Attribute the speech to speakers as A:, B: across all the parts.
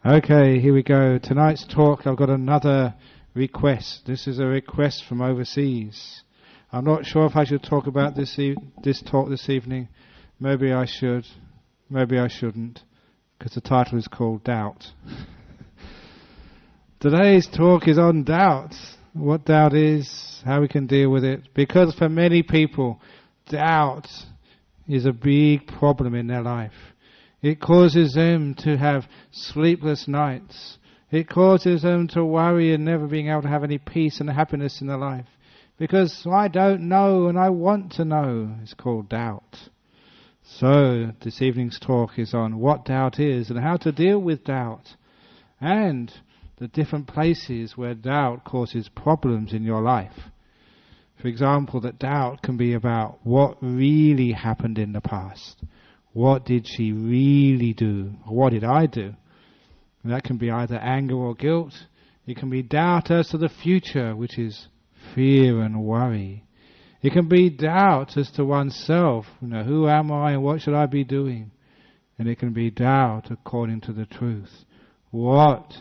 A: Okay, here we go. Tonight's talk, I've got another request. This is a request from overseas. I'm not sure if I should talk about this talk this evening. Maybe I should. Maybe I shouldn't, because the title is called Doubt. Today's talk is on doubt. What doubt is, how we can deal with it. Because for many people, doubt is a big problem in their life. It causes them to have sleepless nights. It causes them to worry and never being able to have any peace and happiness in their life. Because I don't know and I want to know. It's called doubt. So this evening's talk is on what doubt is and how to deal with doubt. And the different places where doubt causes problems in your life. For example, that doubt can be about what really happened in the past. What did she really do? Or what did I do? And that can be either anger or guilt. It can be doubt as to the future, which is fear and worry. It can be doubt as to oneself. Who am I and what should I be doing? And it can be doubt according to the truth. What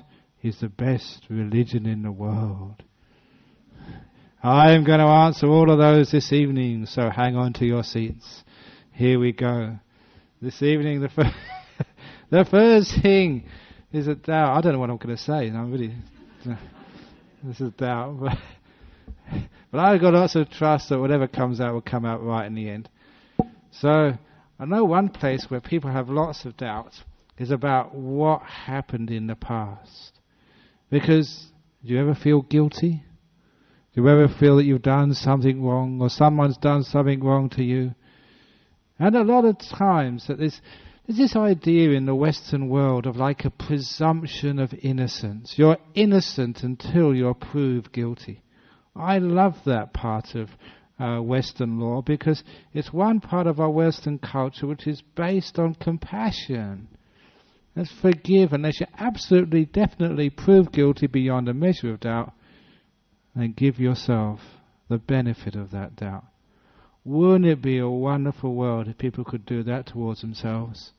A: is the best religion in the world? I am going to answer all of those this evening, so hang on to your seats. Here we go. This evening, the first thing is a doubt. I don't know what I'm going to say. This is doubt. But I've got lots of trust that whatever comes out will come out right in the end. So I know one place where people have lots of doubt is about what happened in the past. Because do you ever feel guilty? Do you ever feel that you've done something wrong or someone's done something wrong to you? And a lot of times that there's this idea in the Western world of like a presumption of innocence. You're innocent until you're proved guilty. I love that part of Western law because it's one part of our Western culture which is based on compassion. Let's forgive unless you're absolutely, definitely proved guilty beyond a measure of doubt, and give yourself the benefit of that doubt. Wouldn't it be a wonderful world if people could do that towards themselves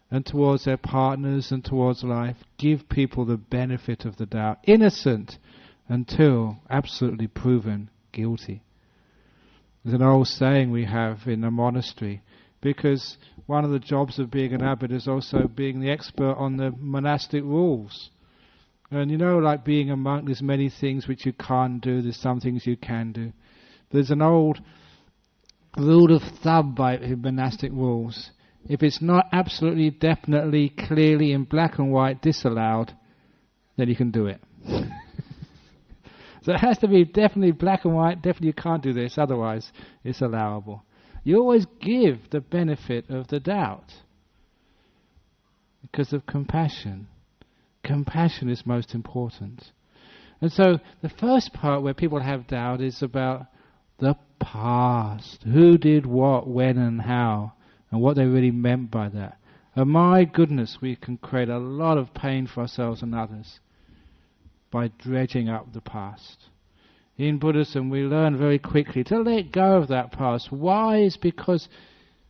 A: and towards their partners and towards life? Give people the benefit of the doubt. Innocent until absolutely proven guilty. There's an old saying we have in a monastery, because one of the jobs of being an abbot is also being the expert on the monastic rules. And like being a monk, there's many things which you can't do, there's some things you can do. There's an old rule of thumb by monastic rules. If it's not absolutely, definitely, clearly in black and white disallowed, then you can do it. So it has to be definitely black and white, definitely you can't do this, otherwise it's allowable. You always give the benefit of the doubt because of compassion. Compassion is most important. And so the first part where people have doubt is about the past. Who did what, when and how, and what they really meant by that. And my goodness, we can create a lot of pain for ourselves and others by dredging up the past. In Buddhism, we learn very quickly to let go of that past. Why? It's because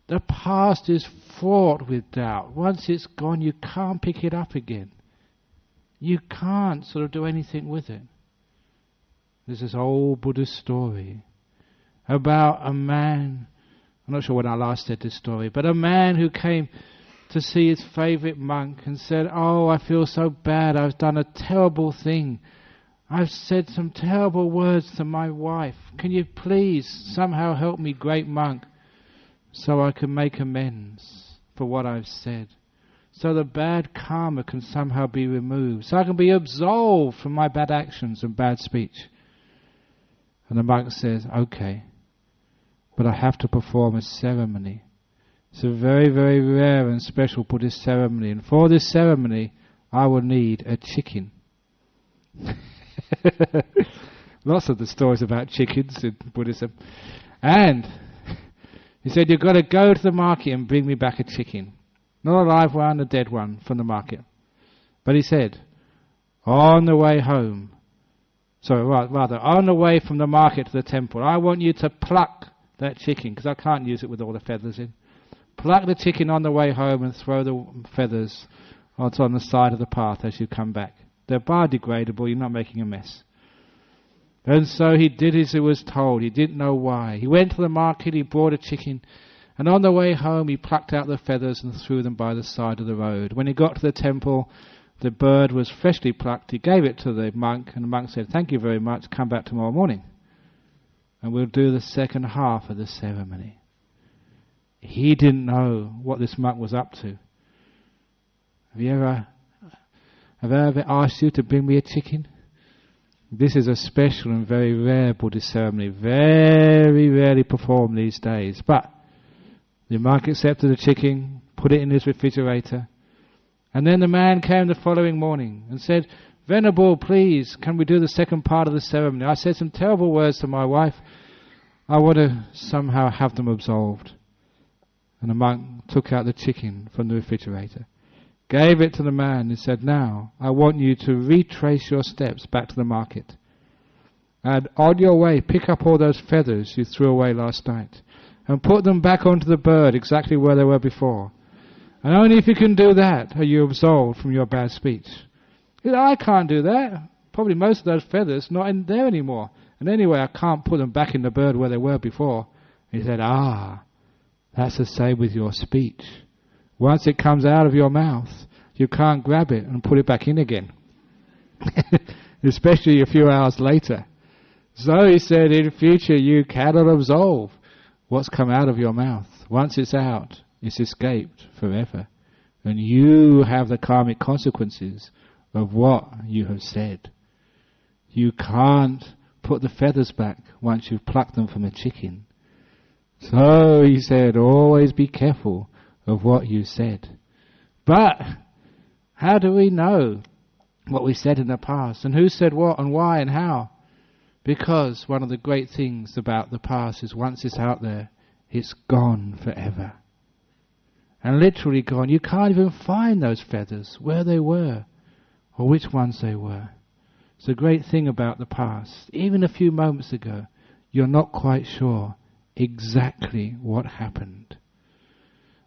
A: the past is fraught with doubt. Once it's gone, you can't pick it up again. You can't sort of do anything with it. There's this old Buddhist story about a man, I'm not sure when I last said this story, but a man who came to see his favorite monk and said, "Oh, I feel so bad, I've done a terrible thing. I've said some terrible words to my wife. Can you please somehow help me, great monk, so I can make amends for what I've said? So the bad karma can somehow be removed, so I can be absolved from my bad actions and bad speech." And the monk says, "Okay, but I have to perform a ceremony. It's a very, very rare and special Buddhist ceremony, and for this ceremony I will need a chicken." Lots of the stories about chickens in Buddhism. And he said, "You've got to go to the market and bring me back a chicken. Not a live one, a dead one from the market." But he said, on the way home, on the way from the market to the temple, I want you to pluck that chicken, because I can't use it with all the feathers in. Pluck the chicken on the way home and throw the feathers It's on the side of the path as you come back. They're biodegradable, you're not making a mess. And so he did as he was told. He didn't know why. He went to the market, he bought a chicken, and on the way home he plucked out the feathers and threw them by the side of the road. When he got to the temple, the bird was freshly plucked. He gave it to the monk, and the monk said, "Thank you very much, come back tomorrow morning, and we'll do the second half of the ceremony." He didn't know what this monk was up to. Have I ever asked you to bring me a chicken? This is a special and very rare Buddhist ceremony, very rarely performed these days. But the monk accepted the chicken, put it in his refrigerator, and then the man came the following morning and said, "Venerable, please, can we do the second part of the ceremony? I said some terrible words to my wife. I want to somehow have them absolved." And the monk took out the chicken from the refrigerator, gave it to the man and said, "Now, I want you to retrace your steps back to the market. And on your way, pick up all those feathers you threw away last night and put them back onto the bird exactly where they were before. And only if you can do that are you absolved from your bad speech." He said, "I can't do that. Probably most of those feathers not in there anymore. And anyway, I can't put them back in the bird where they were before." He said, "That's the same with your speech. Once it comes out of your mouth, you can't grab it and put it back in again." Especially a few hours later. So he said, in future you cannot absolve what's come out of your mouth. Once it's out, it's escaped forever. And you have the karmic consequences of what you have said. You can't put the feathers back once you've plucked them from a chicken. So he said, always be careful of what you said. But how do we know what we said in the past, and who said what and why and how? Because one of the great things about the past is once it's out there, it's gone forever. And literally gone. You can't even find those feathers, where they were, or which ones they were. It's the great thing about the past. Even a few moments ago, you're not quite sure exactly what happened.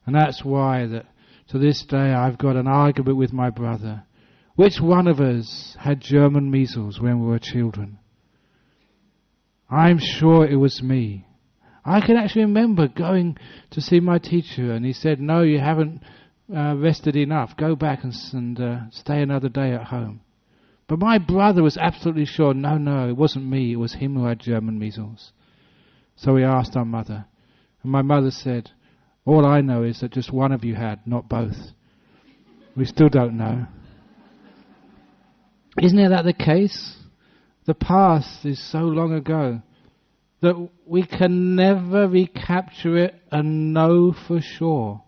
A: And that's why that to this day I've got an argument with my brother. Which one of us had German measles when we were children? I'm sure it was me. I can actually remember going to see my teacher and he said, "No, you haven't rested enough. Go back and stay another day at home." But my brother was absolutely sure, no, it wasn't me, it was him who had German measles. So we asked our mother, and my mother said, "All I know is that just one of you had, not both." We still don't know. Isn't that the case? The past is so long ago that we can never recapture it and know for sure.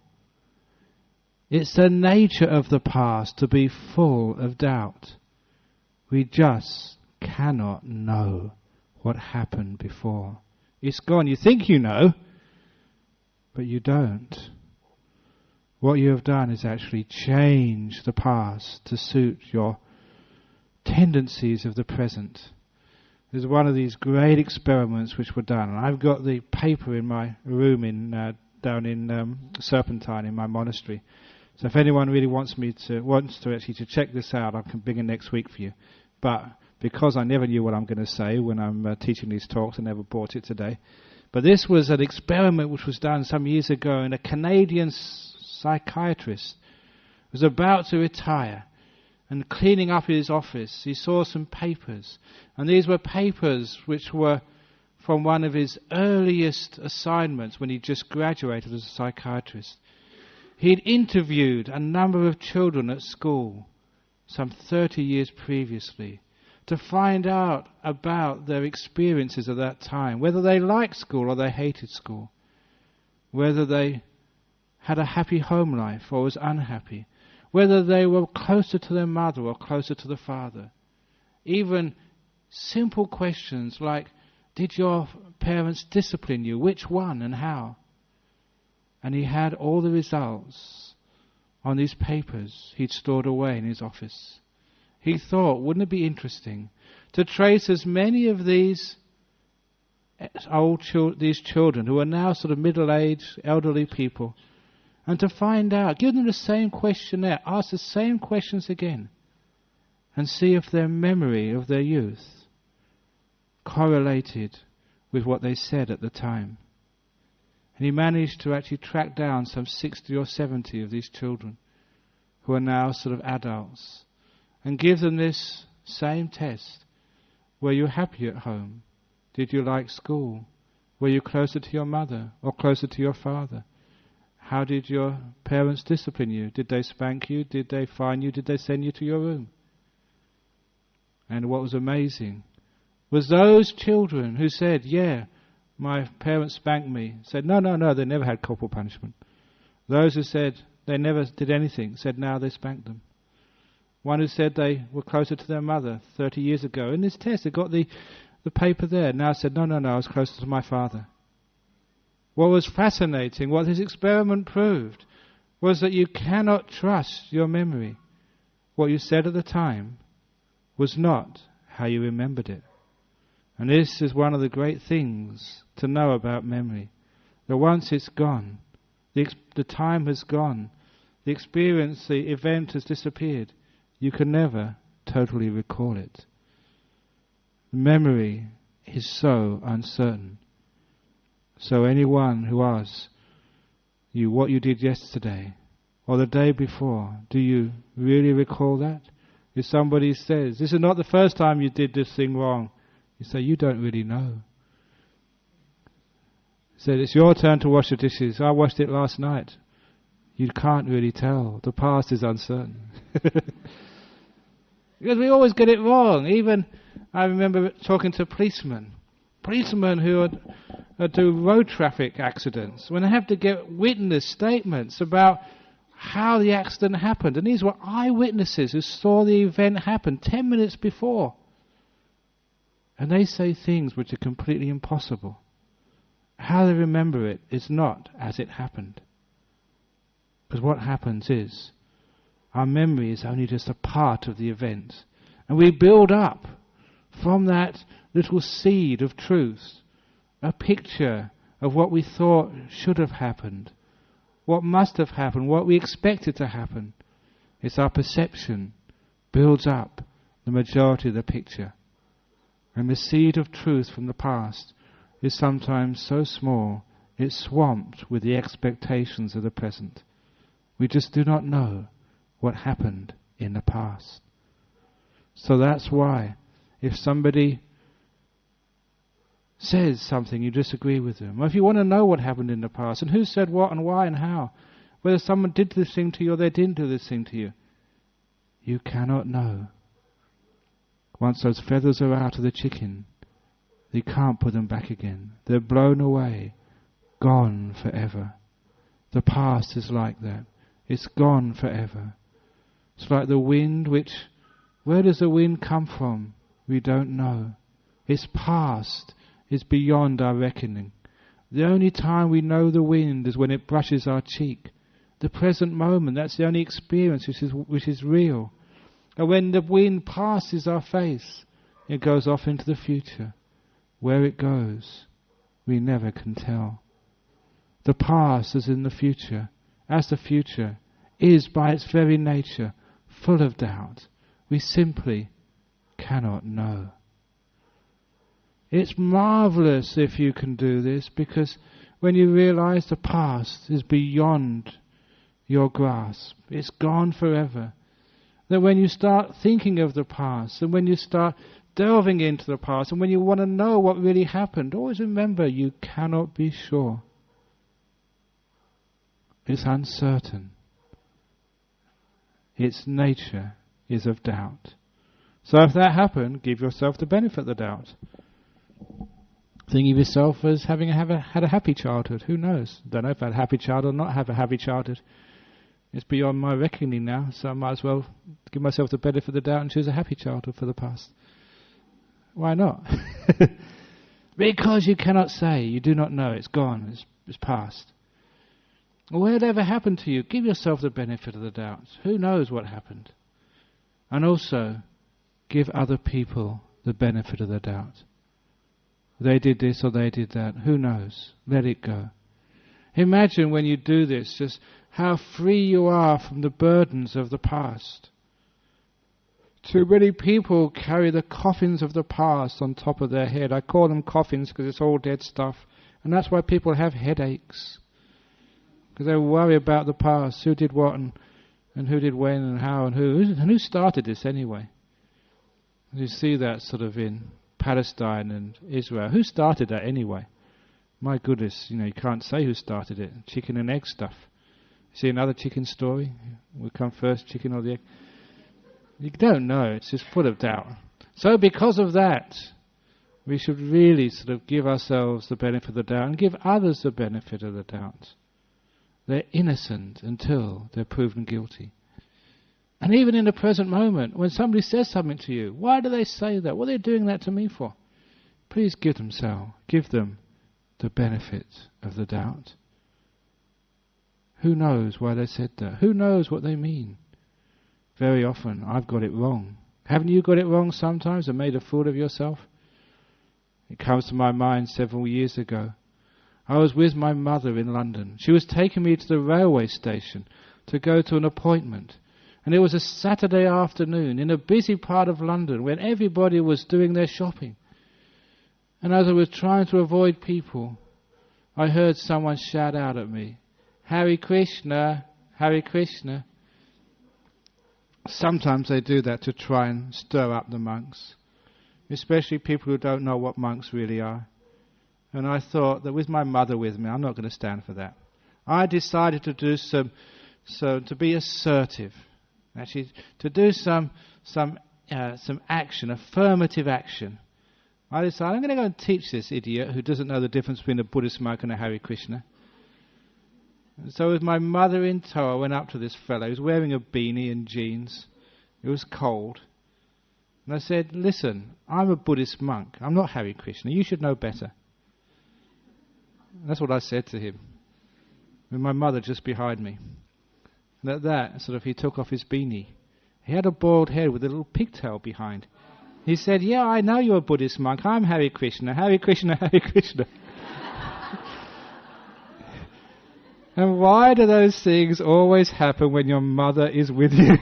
A: It's the nature of the past to be full of doubt. We just cannot know what happened before. It's gone. You think you know, but you don't. What you have done is actually change the past to suit your tendencies of the present. There's one of these great experiments which were done, and I've got the paper in my room down in Serpentine in my monastery. So if anyone really wants to actually check this out, I can bring it next week for you. But because I never knew what I'm going to say when I'm teaching these talks, I never brought it today. But this was an experiment which was done some years ago, and a Canadian psychiatrist was about to retire. And cleaning up his office, he saw some papers. And these were papers which were from one of his earliest assignments when he just graduated as a psychiatrist. He'd interviewed a number of children at school some 30 years previously to find out about their experiences at that time, whether they liked school or they hated school, whether they had a happy home life or was unhappy, whether they were closer to their mother or closer to the father. Even simple questions like, did your parents discipline you? Which one and how? And he had all the results on these papers he'd stored away in his office. He thought, wouldn't it be interesting to trace as many of these children who are now sort of middle-aged, elderly people, And to find out, give them the same questionnaire, ask the same questions again, and see if their memory of their youth correlated with what they said at the time. And he managed to actually track down some 60 or 70 of these children who are now sort of adults, and give them this same test. Were you happy at home? Did you like school? Were you closer to your mother or closer to your father? How did your parents discipline you? Did they spank you? Did they fine you? Did they send you to your room? And what was amazing was those children who said, yeah, my parents spanked me, said, no, they never had corporal punishment. Those who said they never did anything said now they spanked them. One who said they were closer to their mother 30 years ago. In this test, they got the paper there. Now said, no, I was closer to my father. What was fascinating, what this experiment proved, was that you cannot trust your memory. What you said at the time was not how you remembered it. And this is one of the great things to know about memory. That once it's gone, the time has gone, the experience, the event has disappeared, you can never totally recall it. Memory is so uncertain. So anyone who asks you what you did yesterday or the day before, do you really recall that? If somebody says, this is not the first time you did this thing wrong, you say, you don't really know. Said, it's your turn to wash the dishes. I washed it last night. You can't really tell. The past is uncertain. Because we always get it wrong. Even, I remember talking to policemen who do road traffic accidents, when they have to get witness statements about how the accident happened. And these were eyewitnesses who saw the event happen 10 minutes before. And they say things which are completely impossible. How they remember it is not as it happened. Because what happens is, our memory is only just a part of the event. And we build up from that little seed of truth a picture of what we thought should have happened, what must have happened, what we expected to happen. It's our perception builds up the majority of the picture. And the seed of truth from the past is sometimes so small, it's swamped with the expectations of the present. We just do not know what happened in the past. So that's why, if somebody says something, you disagree with them, or if you want to know what happened in the past, and who said what and why and how, whether someone did this thing to you or they didn't do this thing to you, you cannot know. Once those feathers are out of the chicken, you can't put them back again. They're blown away, gone forever. The past is like that. It's gone forever. It's like the wind where does the wind come from? We don't know. It's past. It's beyond our reckoning. The only time we know the wind is when it brushes our cheek. The present moment, that's the only experience which is real. And when the wind passes our face, it goes off into the future. Where it goes, we never can tell. The past is in the future, as the future is by its very nature full of doubt. We simply cannot know. It's marvelous if you can do this, because when you realize the past is beyond your grasp, it's gone forever. That when you start thinking of the past, and when you start delving into the past, and when you want to know what really happened, always remember you cannot be sure. It's uncertain. Its nature is of doubt. So if that happened, give yourself the benefit of the doubt. Think of yourself as having had a happy childhood. Who knows? Don't know if I had a happy childhood or not have a happy childhood. It's beyond my reckoning now, so I might as well give myself the benefit of the doubt and choose a happy childhood for the past. Why not? Because you cannot say, you do not know, it's gone, it's past. Whatever happened to you, give yourself the benefit of the doubt. Who knows what happened? And also, give other people the benefit of the doubt. They did this or they did that. Who knows? Let it go. Imagine when you do this, just how free you are from the burdens of the past. Too many people carry the coffins of the past on top of their head. I call them coffins because it's all dead stuff. And that's why people have headaches. Because they worry about the past. Who did what and who did when and how and who. And who started this anyway? You see that sort of in Palestine and Israel. Who started that anyway? My goodness, you can't say who started it. Chicken and egg stuff. See another chicken story? Will come first, chicken or the egg? You don't know. It's just full of doubt. So because of that, we should really sort of give ourselves the benefit of the doubt and give others the benefit of the doubt. They're innocent until they're proven guilty. And even in the present moment, when somebody says something to you, why do they say that? What are they doing that to me for? Please give them the benefit of the doubt. Who knows why they said that? Who knows what they mean? Very often, I've got it wrong. Haven't you got it wrong sometimes and made a fool of yourself? It comes to my mind several years ago. I was with my mother in London. She was taking me to the railway station to go to an appointment. And it was a Saturday afternoon in a busy part of London when everybody was doing their shopping. And as I was trying to avoid people, I heard someone shout out at me, "Hare Krishna, Hare Krishna." Sometimes they do that to try and stir up the monks, especially people who don't know what monks really are. And I thought that with my mother with me, I'm not going to stand for that. I decided to do to be assertive, actually to do some action, affirmative action. I decided I'm going to go and teach this idiot who doesn't know the difference between a Buddhist monk and a Hare Krishna. And so with my mother in tow, I went up to this fellow. He was wearing a beanie and jeans. It was cold. And I said, "Listen, I'm a Buddhist monk. I'm not Hare Krishna. You should know better." And that's what I said to him, with my mother just behind me. And at that, he took off his beanie. He had a bald head with a little pigtail behind. He said, "Yeah, I know you're a Buddhist monk. I'm Hare Krishna, Hare Krishna, Hare Krishna." And why do those things always happen when your mother is with you?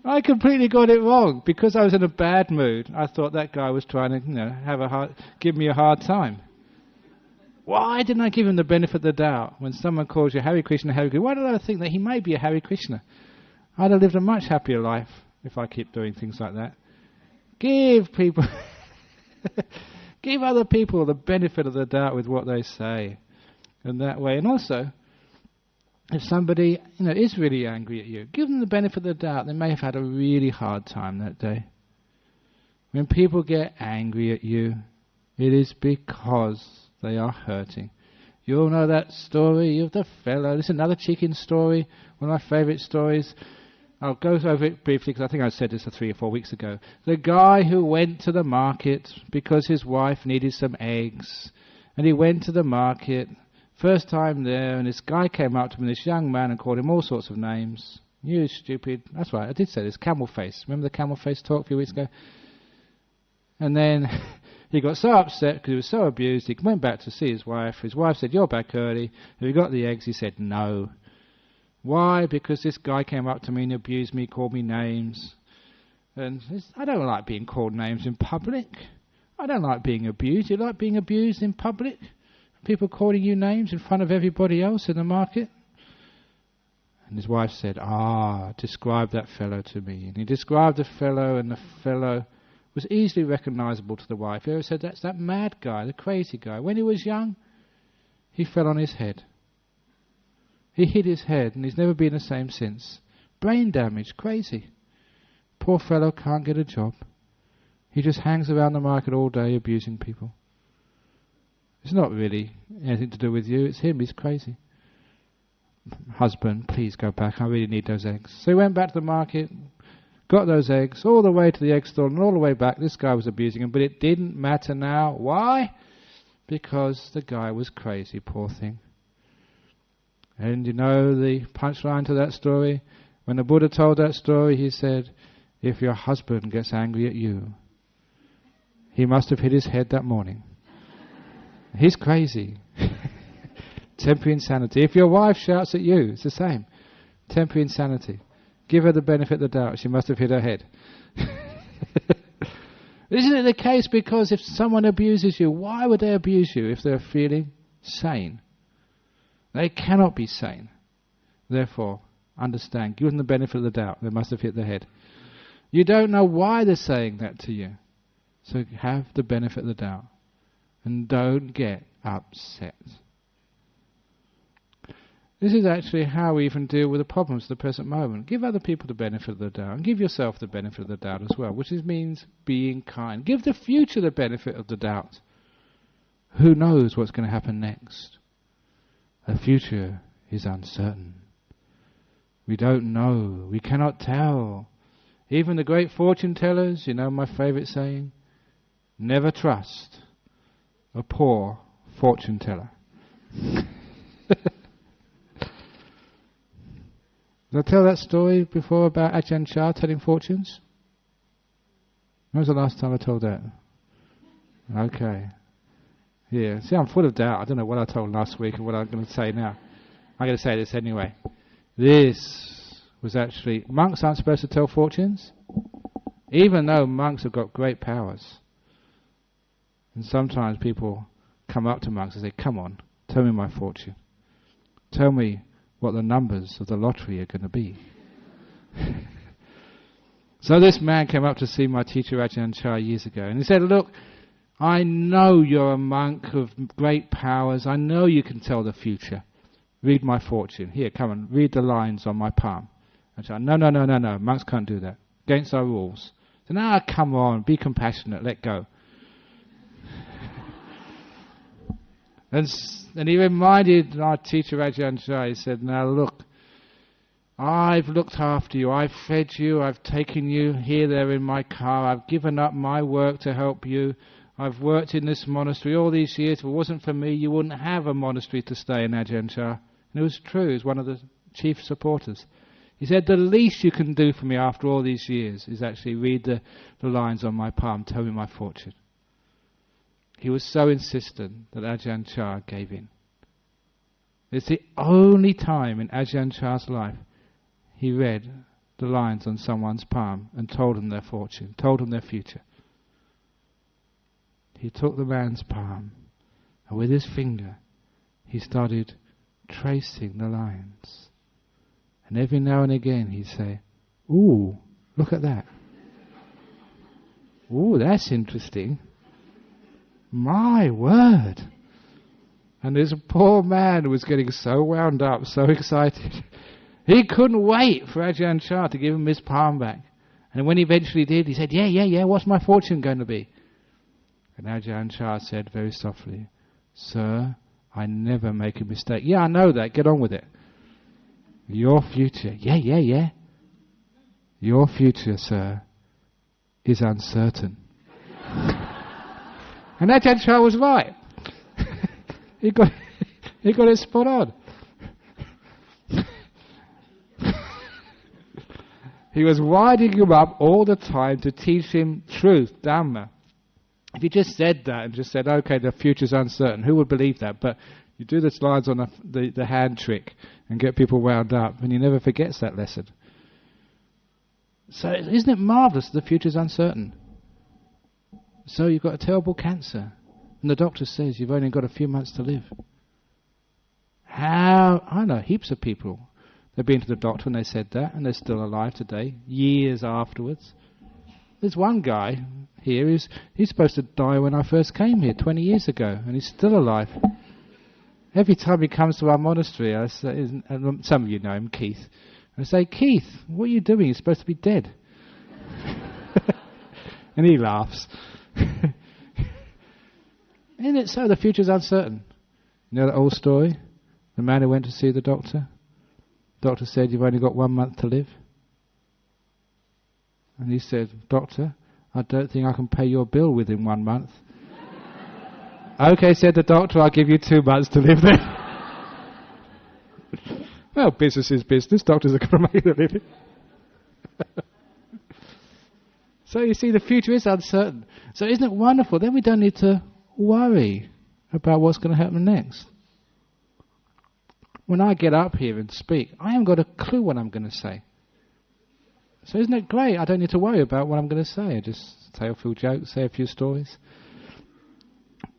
A: I completely got it wrong. Because I was in a bad mood, I thought that guy was trying to, give me a hard time. Why didn't I give him the benefit of the doubt? When someone calls you Hare Krishna, Hare Krishna, why did I think that he may be a Hare Krishna? I'd have lived a much happier life if I keep doing things like that. Give other people the benefit of the doubt with what they say. And that way, and also, if somebody is really angry at you, give them the benefit of the doubt. They may have had a really hard time that day. When people get angry at you, it is because they are hurting. You all know that story of the fellow. This is another chicken story, one of my favourite stories. I'll go over it briefly because I think I said this 3 or 4 weeks ago. The guy who went to the market because his wife needed some eggs. And he went to the market, first time there, and this guy came up to him, this young man, and called him all sorts of names. You stupid. That's right, I did say this, camel face. Remember the camel face talk a few weeks ago? And then he got so upset because he was so abused, he went back to see his wife. His wife said, "You're back early. Have you got the eggs?" He said, "No." Why? Because this guy came up to me and abused me, called me names. And I don't like being called names in public. I don't like being abused. You like being abused in public? People calling you names in front of everybody else in the market? And his wife said, describe that fellow to me. And he described the fellow, and the fellow was easily recognizable to the wife. He said, "That's that mad guy, the crazy guy. When he was young, he fell on his head. He hit his head, and he's never been the same since. Brain damage, crazy. Poor fellow can't get a job. He just hangs around the market all day abusing people. It's not really anything to do with you. It's him. He's crazy. Husband, please go back. I really need those eggs." So he went back to the market, got those eggs, all the way to the egg store, and all the way back. This guy was abusing him, but it didn't matter now. Why? Because the guy was crazy, poor thing. And you know the punchline to that story? When the Buddha told that story, he said, "If your husband gets angry at you, he must have hit his head that morning." He's crazy. Temporary insanity. If your wife shouts at you, it's the same. Temporary insanity. Give her the benefit of the doubt. She must have hit her head. Isn't it the case? Because if someone abuses you, why would they abuse you if they're feeling sane? They cannot be sane. Therefore, understand. Give them the benefit of the doubt. They must have hit their head. You don't know why they're saying that to you. So have the benefit of the doubt. And don't get upset. This is actually how we even deal with the problems of the present moment. Give other people the benefit of the doubt, and give yourself the benefit of the doubt as well, which means being kind. Give the future the benefit of the doubt. Who knows what's going to happen next? The future is uncertain. We don't know. We cannot tell. Even the great fortune tellers, you know my favorite saying, never trust a poor fortune teller. Did I tell that story before about Ajahn Chah telling fortunes? When was the last time I told that? Okay. Yeah. See, I'm full of doubt. I don't know what I told last week and what I'm going to say now. I'm going to say this anyway. This was actually... Monks aren't supposed to tell fortunes, even though monks have got great powers. And sometimes people come up to monks and say, come on, tell me my fortune. Tell me what the numbers of the lottery are going to be. So this man came up to see my teacher Ajahn Chah years ago, and he said, look, I know you're a monk of great powers. I know you can tell the future. Read my fortune. Here, come on, read the lines on my palm. I said, no, monks can't do that. Against our rules. So now, come on, be compassionate, let go. And he reminded our teacher Ajahn Chah, he said, now look, I've looked after you, I've fed you, I've taken you here, there in my car, I've given up my work to help you, I've worked in this monastery all these years. If it wasn't for me, you wouldn't have a monastery to stay in, Ajahn Chah. And it was true, he was one of the chief supporters. He said, the least you can do for me after all these years is actually read the lines on my palm, tell me my fortune. He was so insistent that Ajahn Chah gave in. It's the only time in Ajahn Chah's life he read the lines on someone's palm and told them their fortune, told them their future. He took the man's palm and with his finger he started tracing the lines. And every now and again he'd say, ooh, look at that. Ooh, that's interesting. My word. And this poor man was getting so wound up, so excited. He couldn't wait for Ajahn Chah to give him his palm back. And when he eventually did, he said, yeah, what's my fortune going to be? And Ajahn Chah said very softly, sir, I never make a mistake. Yeah, I know that. Get on with it. Your future, yeah. Your future, sir, is uncertain. And Ajahn Chah was right. he got it spot on. He was winding him up all the time to teach him truth, Dhamma. If he just said that and just said, okay, the future's uncertain, who would believe that? But you do the slides on the hand trick and get people wound up, and he never forgets that lesson. So isn't it marvellous that the future's uncertain? So you've got a terrible cancer, and the doctor says you've only got a few months to live. I know heaps of people. They've been to the doctor and they said that, and they're still alive today, years afterwards. There's one guy here, he's supposed to die when I first came here 20 years ago, and he's still alive. Every time he comes to our monastery, I say, and some of you know him, Keith, and I say, Keith, what are you doing? You're supposed to be dead. And he laughs. Isn't it so? The future's uncertain. You know that old story? The man who went to see the doctor? The doctor said, you've only got 1 month to live. And he said, doctor, I don't think I can pay your bill within 1 month. Okay, said the doctor, I'll give you 2 months to live then. Well, business is business. Doctors are going to make a living. So you see, the future is uncertain. So isn't it wonderful? Then we don't need to worry. about what's going to happen next. When I get up here and speak, I haven't got a clue what I'm going to say. So isn't it great? I don't need to worry about what I'm going to say. I just tell a few jokes, say a few stories.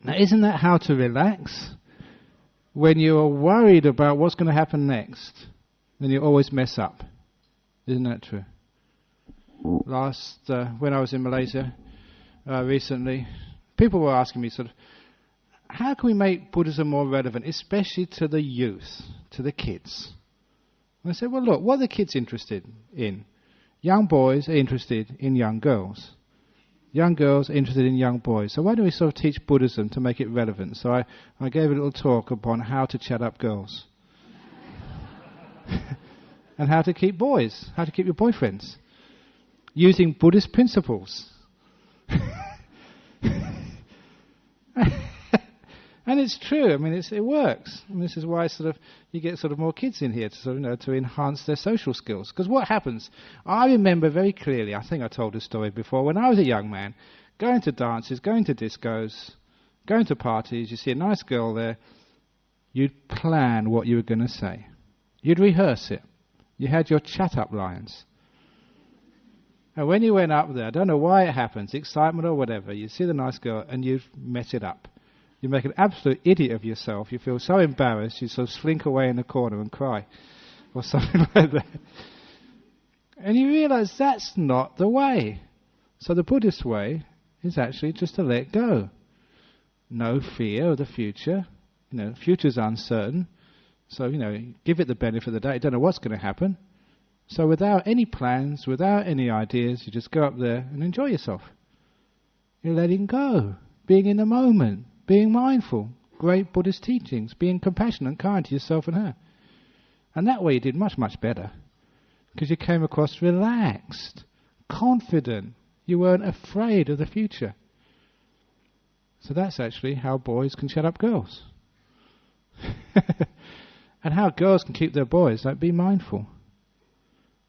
A: Now, isn't that how to relax? When you're worried about what's going to happen next, then you always mess up. Isn't that true? When I was in Malaysia recently, people were asking me sort of, how can we make Buddhism more relevant, especially to the youth, to the kids? And I said, well, look, what are the kids interested in? Young boys are interested in young girls. Young girls are interested in young boys. So why don't we sort of teach Buddhism to make it relevant? So I gave a little talk upon how to chat up girls. And how to keep boys, how to keep your boyfriends. Using Buddhist principles. And it's true. I mean, it works. And this is why sort of you get sort of more kids in here to sort of, to enhance their social skills. Because what happens? I remember very clearly. I think I told this story before. When I was a young man, going to dances, going to discos, going to parties. You see a nice girl there. You'd plan what you were going to say. You'd rehearse it. You had your chat-up lines. And when you went up there, I don't know why it happens, excitement or whatever, you see the nice girl and you mess it up. You make an absolute idiot of yourself. You feel so embarrassed, you sort of slink away in the corner and cry. Or something like that. And you realize that's not the way. So the Buddhist way is actually just to let go. No fear of the future. The future's uncertain. So, give it the benefit of the doubt. You don't know what's going to happen. So without any plans, without any ideas, you just go up there and enjoy yourself. You're letting go. Being in the moment. Being mindful, great Buddhist teachings, being compassionate and kind to yourself and her. And that way you did much, much better. Because you came across relaxed, confident. You weren't afraid of the future. So that's actually how boys can shut up girls. And how girls can keep their boys, be mindful.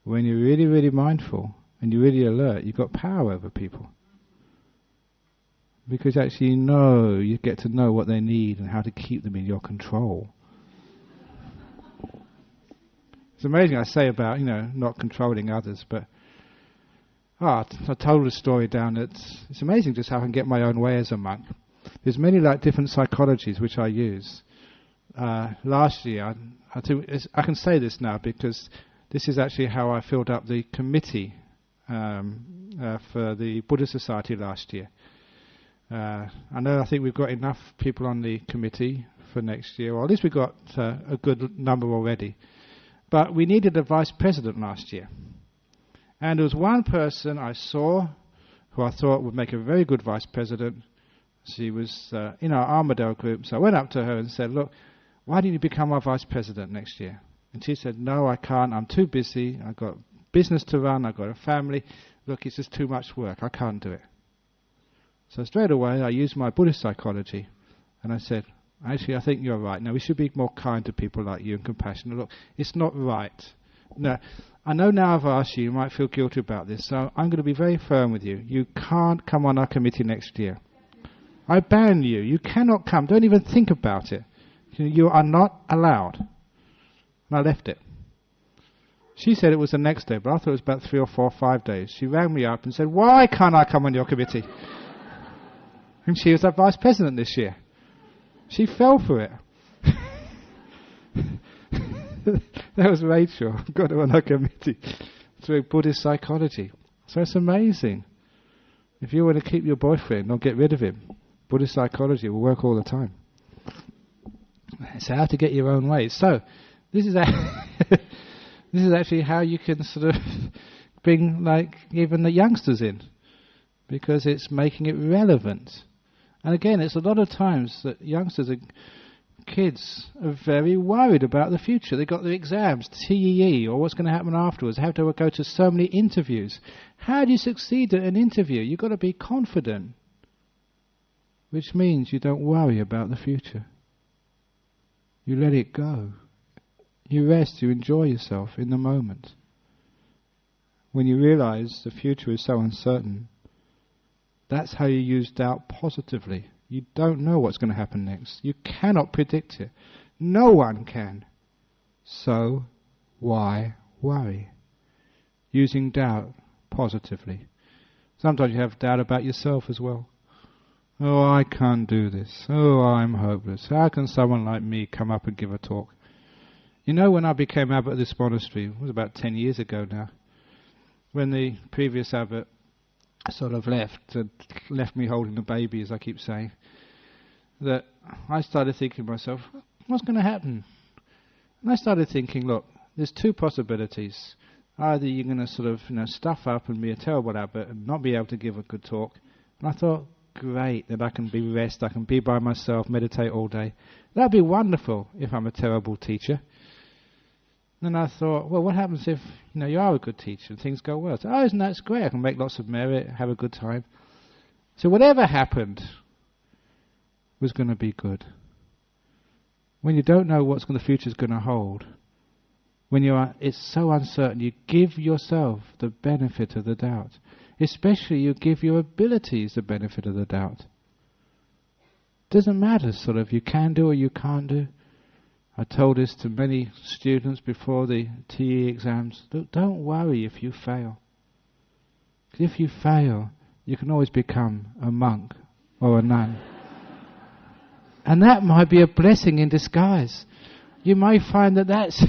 A: When you're really, really mindful and you're really alert, you've got power over people. Because actually you get to know what they need and how to keep them in your control. It's amazing I say about, not controlling others, but I told a story down at, it's amazing just how I can get my own way as a monk. There's many different psychologies which I use. Last year, I can say this now because this is actually how I filled up the committee for the Buddha Society last year. I think we've got enough people on the committee for next year, or at least we've got a good number already. But we needed a vice president last year. And there was one person I saw who I thought would make a very good vice president. She was in our Armadale group, so I went up to her and said, look, why don't you become our vice president next year? And she said, no, I can't, I'm too busy, I've got business to run, I've got a family, look, it's just too much work, I can't do it. So straight away I used my Buddhist psychology and I said, actually I think you're right. Now we should be more kind to people like you and compassionate. Look, it's not right. No, I know now I've asked you, you might feel guilty about this, so I'm going to be very firm with you. You can't come on our committee next year. I ban you. You cannot come. Don't even think about it. You are not allowed. And I left it. She said it was the next day, but I thought it was about 3 or 4 or 5 days. She rang me up and said, why can't I come on your committee? And she was our vice president this year. She fell for it. That was Rachel. Got her on our committee through Buddhist psychology. So it's amazing. If you want to keep your boyfriend or get rid of him, Buddhist psychology will work all the time. It's how to get your own way. So this is this is actually how you can sort of bring even the youngsters in, because it's making it relevant. And again, it's a lot of times that youngsters kids are very worried about the future. They've got their exams, TEE, or what's going to happen afterwards. They have to go to so many interviews. How do you succeed at an interview? You've got to be confident, which means you don't worry about the future. You let it go. You rest, you enjoy yourself in the moment. When you realize the future is so uncertain, that's how you use doubt positively. You don't know what's going to happen next. You cannot predict it. No one can. So, why worry? Using doubt positively. Sometimes you have doubt about yourself as well. Oh, I can't do this. Oh, I'm hopeless. How can someone like me come up and give a talk? You know, when I became abbot of this monastery, it was about 10 years ago now, when the previous abbot sort of left me holding the baby, as I keep saying, that I started thinking to myself, what's going to happen? And I started thinking, look, there's two possibilities. Either you're going to sort of, stuff up and be a terrible abbot and not be able to give a good talk. And I thought, great, that I can be rest, I can be by myself, meditate all day. That'd be wonderful if I'm a terrible teacher. Then I thought, well, what happens if, you are a good teacher and things go well? So, oh, isn't that great? I can make lots of merit, have a good time. So whatever happened was going to be good. When you don't know what the future's going to hold, when it's so uncertain, you give yourself the benefit of the doubt. Especially you give your abilities the benefit of the doubt. Doesn't matter sort of you can do or you can't do. I told this to many students before the TE exams. Look, don't worry if you fail. Because if you fail, you can always become a monk or a nun. And that might be a blessing in disguise. You may find that that's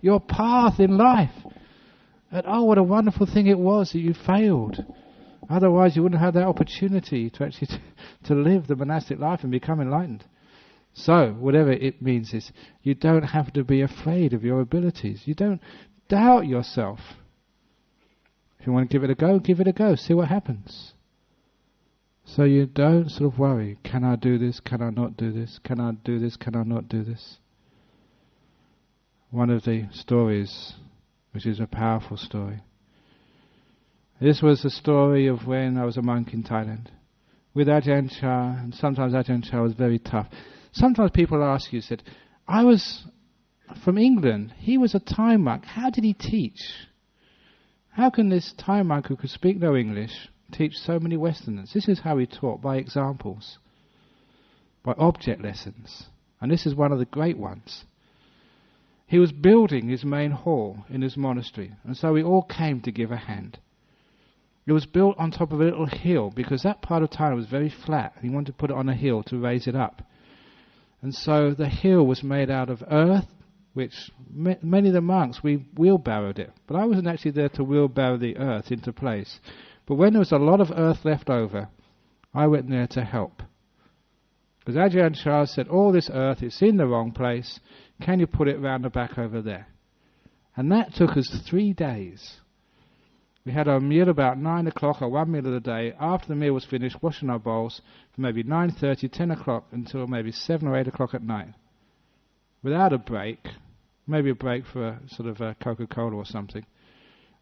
A: your path in life. And oh, what a wonderful thing it was that you failed. Otherwise you wouldn't have that opportunity to actually to live the monastic life and become enlightened. So, whatever it means is, you don't have to be afraid of your abilities. You don't doubt yourself. If you want to give it a go, give it a go. See what happens. So you don't sort of worry, can I do this, can I not do this, can I do this, can I not do this? One of the stories, which is a powerful story. This was the story of when I was a monk in Thailand with Ajahn Chah, and sometimes Ajahn Chah was very tough. Sometimes people ask you, said, I was from England, he was a Thai monk, how did he teach? How can this Thai monk who could speak no English teach so many Westerners? This is how he taught, by examples, by object lessons. And this is one of the great ones. He was building his main hall in his monastery, and so we all came to give a hand. It was built on top of a little hill, because that part of Thailand was very flat, and he wanted to put it on a hill to raise it up. And so the hill was made out of earth, which many of the monks, we wheelbarrowed it. But I wasn't actually there to wheelbarrow the earth into place. But when there was a lot of earth left over, I went there to help. Because Ajahn Chah said, all this earth, it's in the wrong place, can you put it round the back over there? And that took us 3 days. We had our meal about 9 o'clock, or 1 meal of the day. After the meal was finished, washing our bowls from maybe 9:30, 10 o'clock until maybe 7 or 8 o'clock at night. Without a break, maybe a break for a sort of a Coca-Cola or something.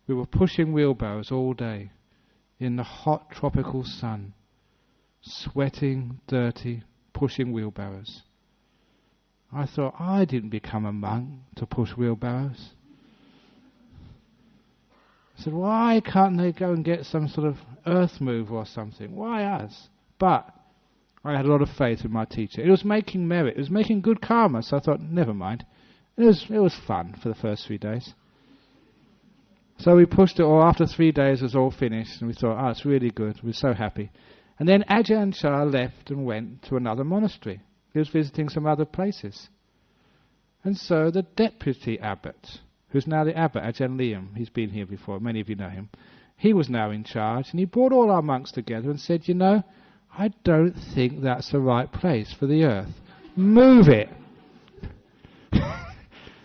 A: We were pushing wheelbarrows all day in the hot tropical sun, sweating, dirty, pushing wheelbarrows. I thought, I didn't become a monk to push wheelbarrows. I said, why can't they go and get some sort of earth mover or something? Why us? But I had a lot of faith in my teacher. It was making merit. It was making good karma. So I thought, never mind. It was fun for the first 3 days. So we pushed it all. After 3 days, it was all finished. And we thought, it's really good. We were so happy. And then Ajahn Chah left and went to another monastery. He was visiting some other places. And so the deputy abbot, who's now the abbot, Ajahn Liam, he's been here before, many of you know him, he was now in charge, and he brought all our monks together and said, I don't think that's the right place for the earth. Move it!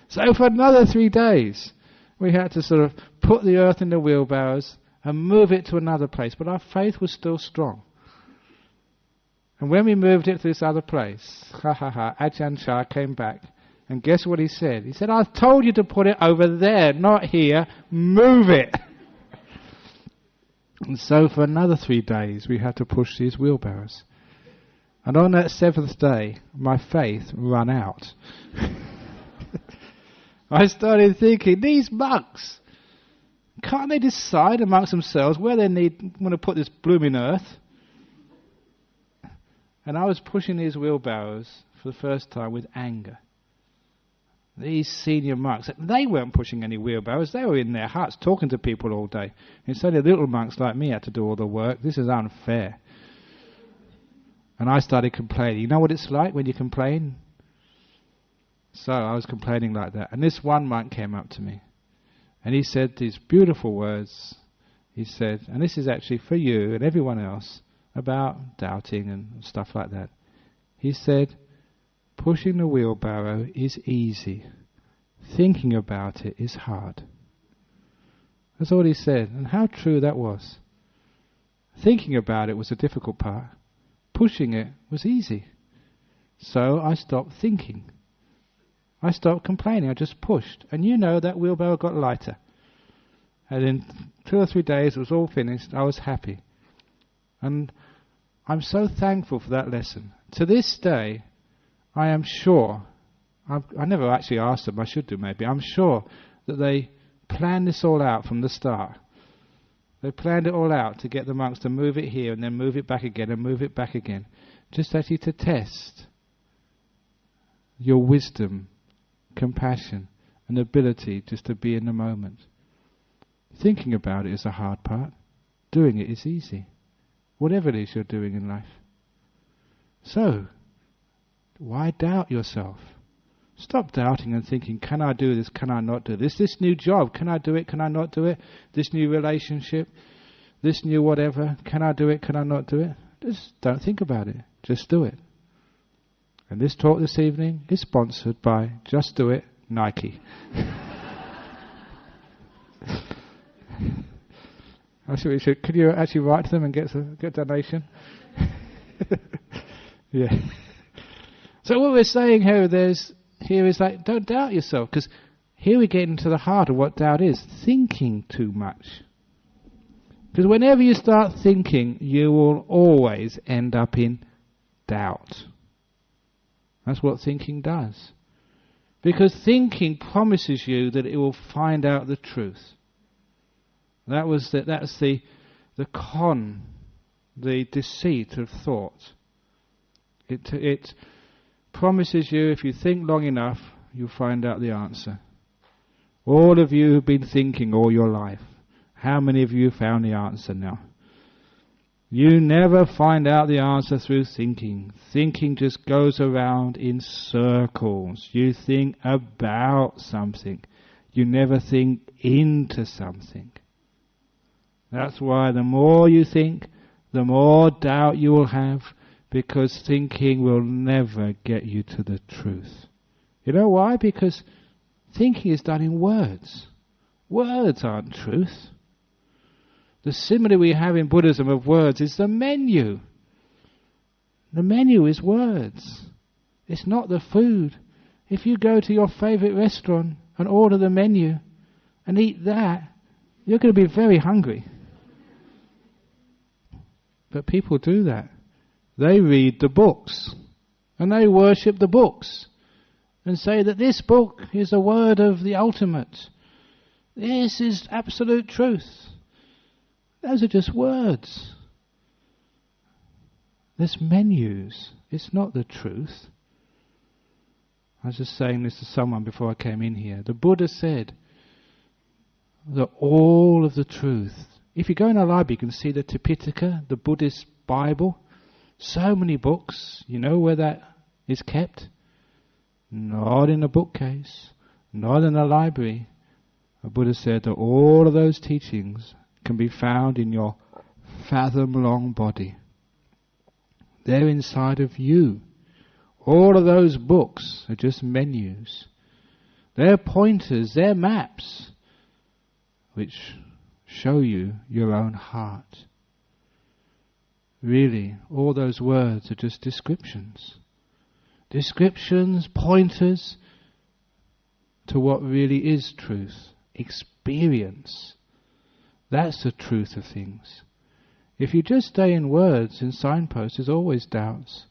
A: So for another 3 days, we had to sort of put the earth in the wheelbarrows and move it to another place, but our faith was still strong. And when we moved it to this other place, Ajahn Chah came back. And guess what he said? He said, I've told you to put it over there, not here. Move it. And so for another 3 days, we had to push these wheelbarrows. And on that 7th day, my faith ran out. I started thinking, these monks, can't they decide amongst themselves where they want to put this blooming earth? And I was pushing these wheelbarrows for the first time with anger. These senior monks, they weren't pushing any wheelbarrows. They were in their huts talking to people all day. It's only little monks like me had to do all the work. This is unfair. And I started complaining. You know what it's like when you complain? So I was complaining like that. And this one monk came up to me. And he said these beautiful words. He said, and this is actually for you and everyone else, about doubting and stuff like that. He said, pushing the wheelbarrow is easy. Thinking about it is hard. That's all he said. And how true that was. Thinking about it was the difficult part. Pushing it was easy. So I stopped thinking. I stopped complaining. I just pushed. And you know that wheelbarrow got lighter. And in 2 or 3 days it was all finished. I was happy. And I'm so thankful for that lesson. To this day, I am sure, I never actually asked them, I should do maybe, I'm sure that they planned this all out from the start. They planned it all out to get the monks to move it here and then move it back again and move it back again. Just actually to test your wisdom, compassion and ability just to be in the moment. Thinking about it is the hard part. Doing it is easy. Whatever it is you're doing in life. So, why doubt yourself? Stop doubting and thinking, can I do this, can I not do this? This new job, can I do it, can I not do it? This new relationship, this new whatever, can I do it, can I not do it? Just don't think about it, just do it. And this talk this evening is sponsored by Just Do It, Nike. Could you actually write to them and get a donation? Yeah. So what we're saying here is like, don't doubt yourself, because here we get into the heart of what doubt is, thinking too much. Because whenever you start thinking, you will always end up in doubt. That's what thinking does. Because thinking promises you that it will find out the truth. That's the con, the deceit of thought. It promises you if you think long enough, you'll find out the answer. All of you who've been thinking all your life, how many of you found the answer now? You never find out the answer through thinking. Thinking just goes around in circles. You think about something. You never think into something. That's why the more you think, the more doubt you will have, because thinking will never get you to the truth. You know why? Because thinking is done in words. Words aren't truth. The simile we have in Buddhism of words is the menu. The menu is words. It's not the food. If you go to your favorite restaurant and order the menu and eat that, you're going to be very hungry. But people do that. They read the books and they worship the books and say that this book is a word of the ultimate. This is absolute truth. Those are just words. There's menus. It's not the truth. I was just saying this to someone before I came in here. The Buddha said that all of the truth, if you go in a library, you can see the Tipitaka, the Buddhist Bible. So many books. You know where that is kept? Not in a bookcase. Not in a library. The Buddha said that all of those teachings can be found in your fathom-long body. They're inside of you. All of those books are just menus. They're pointers, they're maps, which show you your own heart. Really, all those words are just descriptions. Descriptions, pointers to what really is truth. Experience. That's the truth of things. If you just stay in words and signposts, there's always doubts.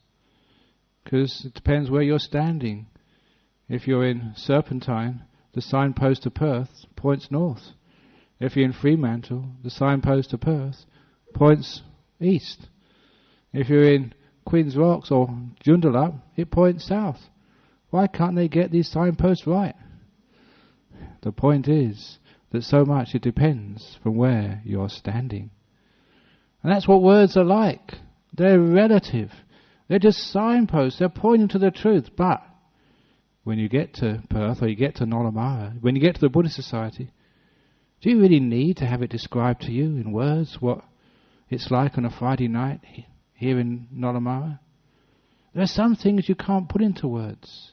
A: Because it depends where you're standing. If you're in Serpentine, the signpost to Perth points north. If you're in Fremantle, the signpost to Perth points east. If you're in Queen's Rocks or Joondalup, it points south. Why can't they get these signposts right? The point is that so much it depends from where you're standing. And that's what words are like. They're relative. They're just signposts. They're pointing to the truth. But when you get to Perth or you get to Nollamara, when you get to the Buddhist Society, do you really need to have it described to you in words what it's like on a Friday night here in Nollamara? There are some things you can't put into words.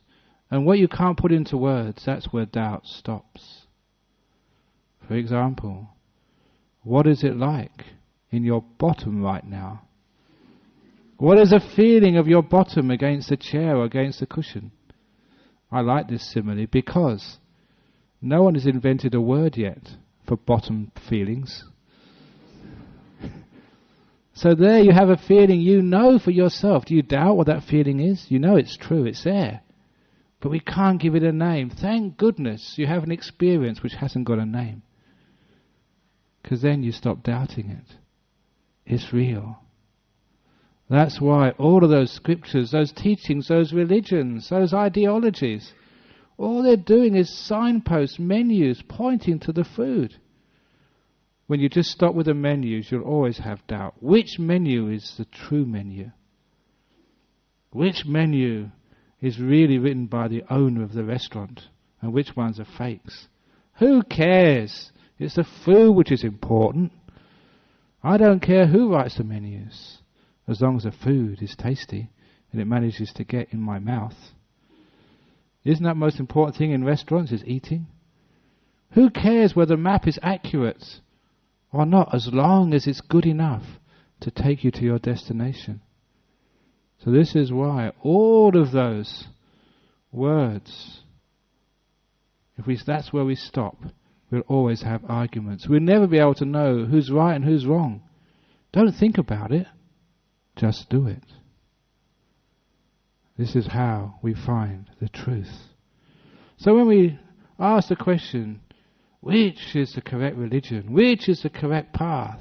A: And what you can't put into words, that's where doubt stops. For example, what is it like in your bottom right now? What is the feeling of your bottom against the chair or against the cushion? I like this simile because no one has invented a word yet for bottom feelings. So there you have a feeling you know for yourself. Do you doubt what that feeling is? You know it's true, it's there. But we can't give it a name. Thank goodness you have an experience which hasn't got a name. Because then you stop doubting it. It's real. That's why all of those scriptures, those teachings, those religions, those ideologies, all they're doing is signposts, menus, pointing to the food. When you just stop with the menus, you'll always have doubt. Which menu is the true menu? Which menu is really written by the owner of the restaurant? And which ones are fakes? Who cares? It's the food which is important. I don't care who writes the menus, as long as the food is tasty and it manages to get in my mouth. Isn't that the most important thing in restaurants, is eating? Who cares whether the map is accurate or not, as long as it's good enough to take you to your destination? So this is why all of those words, that's where we stop, we'll always have arguments. We'll never be able to know who's right and who's wrong. Don't think about it. Just do it. This is how we find the truth. So when we ask the question, which is the correct religion? Which is the correct path?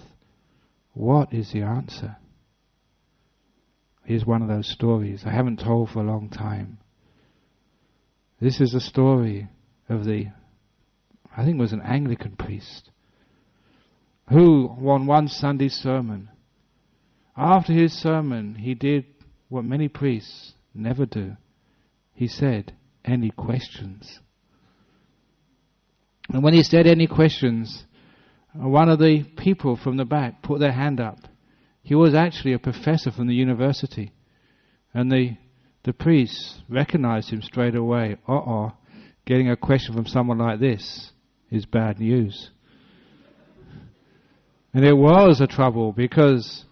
A: What is the answer? Here's one of those stories I haven't told for a long time. This is a story of I think it was an Anglican priest, who on one Sunday sermon, after his sermon, he did what many priests never do. He said, "Any questions?" And when he said any questions, one of the people from the back put their hand up. He was actually a professor from the university. And the priest recognized him straight away. Getting a question from someone like this is bad news. And it was a trouble because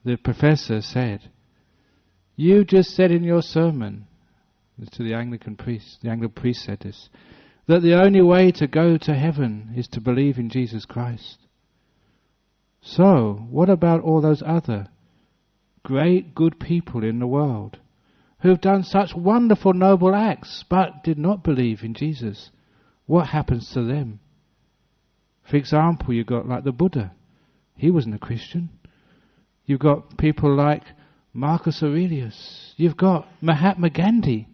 A: the professor said, "You just said in your sermon," to the Anglican priest said this, "that the only way to go to heaven is to believe in Jesus Christ. So, what about all those other great good people in the world who have done such wonderful noble acts but did not believe in Jesus? What happens to them?" For example, you've got like the Buddha. He wasn't a Christian. You've got people like Marcus Aurelius. You've got Mahatma Gandhi.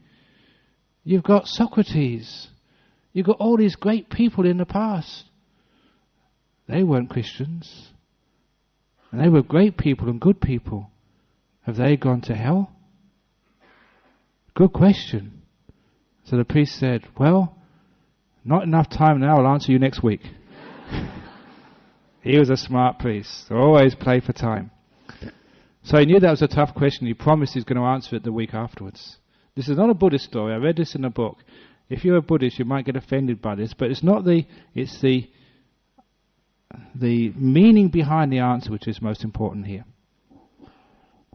A: You've got Socrates. You've got all these great people in the past. They weren't Christians. And they were great people and good people. Have they gone to hell? Good question. So the priest said, "Well, not enough time now, I'll answer you next week." He was a smart priest. Always play for time. So he knew that was a tough question. He promised he's going to answer it the week afterwards. This is not a Buddhist story. I read this in a book. If you're a Buddhist, you might get offended by this, but it's the meaning behind the answer which is most important here.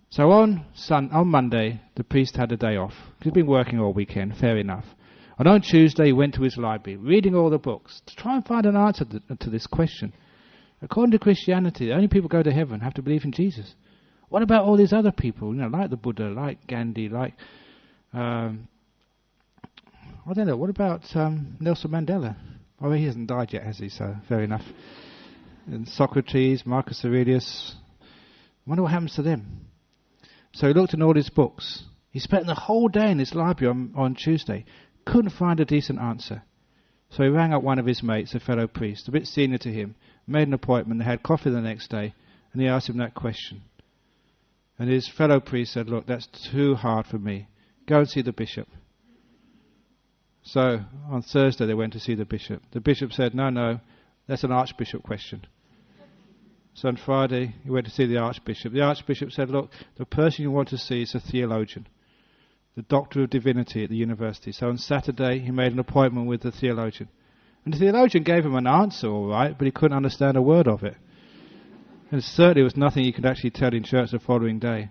A: So on Monday, the priest had a day off. He'd been working all weekend, fair enough. And on Tuesday, he went to his library, reading all the books, to try and find an answer to this question. According to Christianity, the only people who go to heaven have to believe in Jesus. What about all these other people, like the Buddha, like Gandhi, like, I don't know, what about Nelson Mandela? Oh, he hasn't died yet, has he? So, fair enough. And Socrates, Marcus Aurelius, wonder what happens to them. So he looked in all his books. He spent the whole day in his library on Tuesday. Couldn't find a decent answer. So he rang up one of his mates, a fellow priest, a bit senior to him, made an appointment, they had coffee the next day, and he asked him that question. And his fellow priest said, look, that's too hard for me. Go and see the bishop. So on Thursday they went to see the bishop. The bishop said, no, that's an archbishop question. So on Friday he went to see the archbishop. The archbishop said, look, the person you want to see is a theologian, the doctor of divinity at the university. So on Saturday he made an appointment with the theologian. And the theologian gave him an answer all right, but he couldn't understand a word of it. And certainly was nothing he could actually tell in church the following day.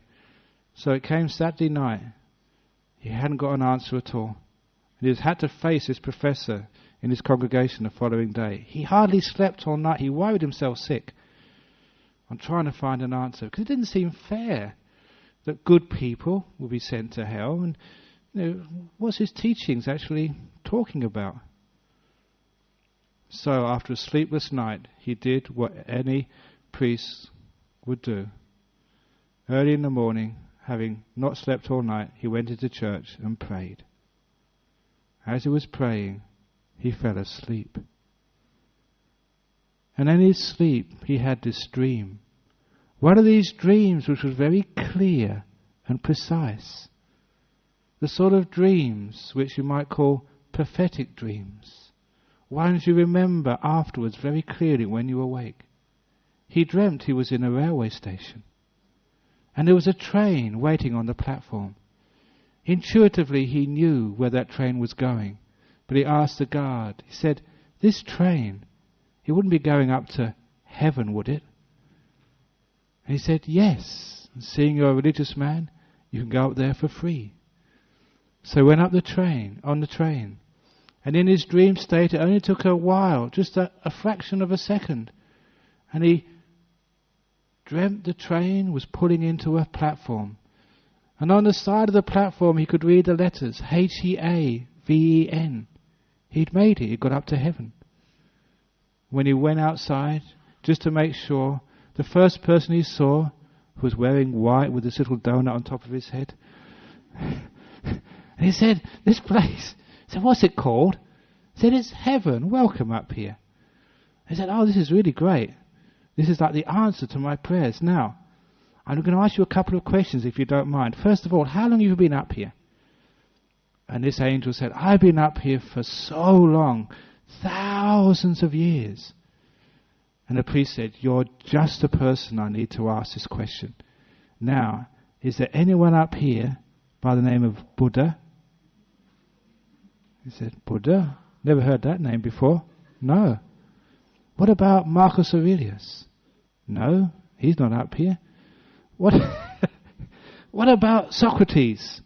A: So it came Saturday night. He hadn't got an answer at all. And he had to face his professor in his congregation the following day. He hardly slept all night. He worried himself sick on trying to find an answer, because it didn't seem fair that good people will be sent to hell. And what's his teachings actually talking about? So after a sleepless night, he did what any priest would do. Early in the morning, having not slept all night, he went into church and prayed. As he was praying, he fell asleep. And in his sleep, he had this dream. One of these dreams which was very clear and precise. The sort of dreams which you might call prophetic dreams. Ones you remember afterwards very clearly when you awake. He dreamt he was in a railway station. And there was a train waiting on the platform. Intuitively he knew where that train was going. But he asked the guard, he said, this train, it wouldn't be going up to heaven, would it? And he said, yes. And seeing you're a religious man, you can go up there for free. So he went up on the train. And in his dream state, it only took a while, just a fraction of a second. And he dreamt the train was pulling into a platform. And on the side of the platform he could read the letters H-E-A-V-E-N. He'd made it, he got up to heaven. When he went outside, just to make sure, the first person he saw was wearing white with this little donut on top of his head. And he said, this place, I said, what's it called? He said, it's heaven, welcome up here. He said, oh, this is really great. This is like the answer to my prayers. Now, I'm going to ask you a couple of questions if you don't mind. First of all, how long have you been up here? And this angel said, I've been up here for so long, thousands of years. And the priest said, you're just the person I need to ask this question. Now, is there anyone up here by the name of Buddha? He said, Buddha? Never heard that name before. No. What about Marcus Aurelius? No, he's not up here. What about Socrates,